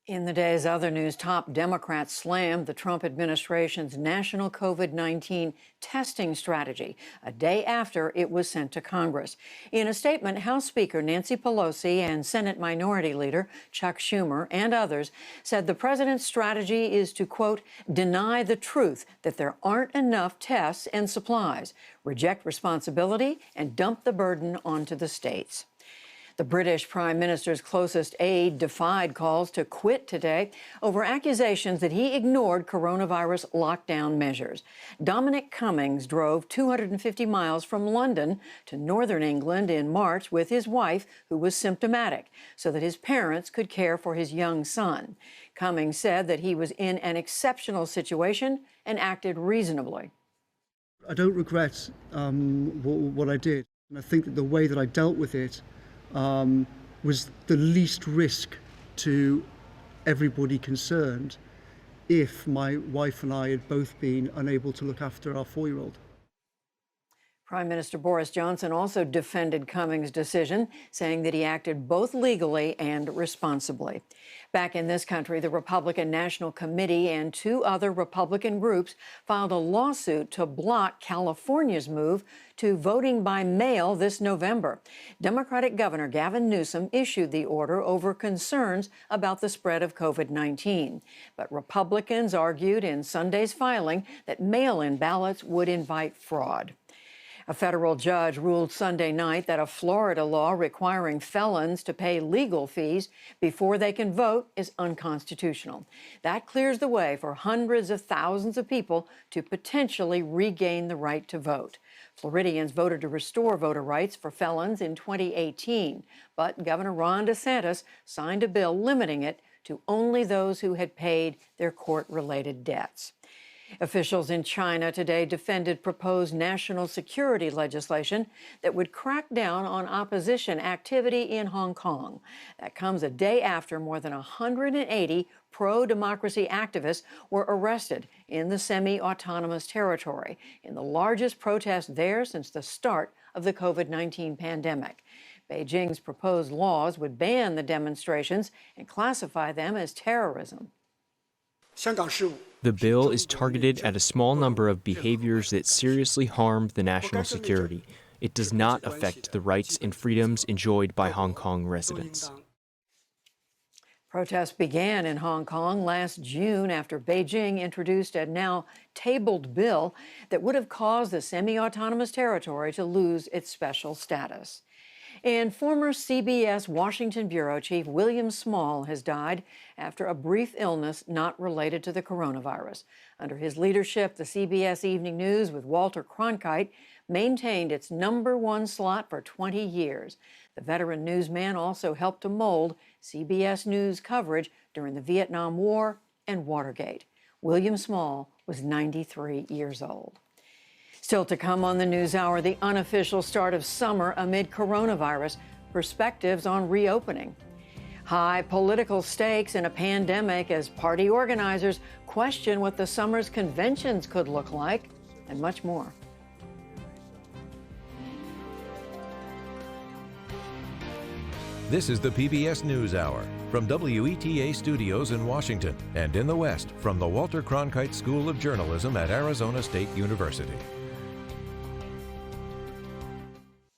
In the day's other news, top Democrats slammed the Trump administration's national COVID-19 testing strategy a day after it was sent to Congress. In a statement, House Speaker Nancy Pelosi and Senate Minority Leader Chuck Schumer and others said the president's strategy is to, quote, deny the truth that there aren't enough tests and supplies, reject responsibility, and dump the burden onto the states. The British Prime Minister's closest aide defied calls to quit today over accusations that he ignored coronavirus lockdown measures. Dominic Cummings drove 250 miles from London to northern England in March with his wife, who was symptomatic, so that his parents could care for his young son. Cummings said that he was in an exceptional situation and acted reasonably. I don't regret what I did. And I think that the way that I dealt with it was the least risk to everybody concerned if my wife and I had both been unable to look after our 4-year-old. Prime Minister Boris Johnson also defended Cummings' decision, saying that he acted both legally and responsibly. Back in this country, the Republican National Committee and 2 other Republican groups filed a lawsuit to block California's move to voting by mail this November. Democratic Governor Gavin Newsom issued the order over concerns about the spread of COVID-19. But Republicans argued in Sunday's filing that mail-in ballots would invite fraud. A federal judge ruled Sunday night that a Florida law requiring felons to pay legal fees before they can vote is unconstitutional. That clears the way for hundreds of thousands of people to potentially regain the right to vote. Floridians voted to restore voter rights for felons in 2018, but Governor Ron DeSantis signed a bill limiting it to only those who had paid their court-related debts. Officials in China today defended proposed national security legislation that would crack down on opposition activity in Hong Kong. That comes a day after more than 180 pro-democracy activists were arrested in the semi-autonomous territory in the largest protest there since the start of the COVID-19 pandemic. Beijing's proposed laws would ban the demonstrations and classify them as terrorism. The bill is targeted at a small number of behaviors that seriously harm the national security. It does not affect the rights and freedoms enjoyed by Hong Kong residents. Protests began in Hong Kong last June after Beijing introduced a now tabled bill that would have caused the semi-autonomous territory to lose its special status. And former CBS Washington bureau chief William Small has died after a brief illness not related to the coronavirus. Under his leadership, the CBS Evening News with Walter Cronkite maintained its #1 slot for 20 years. The veteran newsman also helped to mold CBS News coverage during the Vietnam War and Watergate. William Small was 93 years old. Still to come on the NewsHour, the unofficial start of summer amid coronavirus, perspectives on reopening. High political stakes in a pandemic as party organizers question what the summer's conventions could look like, and much more. This is the PBS NewsHour from WETA Studios in Washington and in the West from the Walter Cronkite School of Journalism at Arizona State University.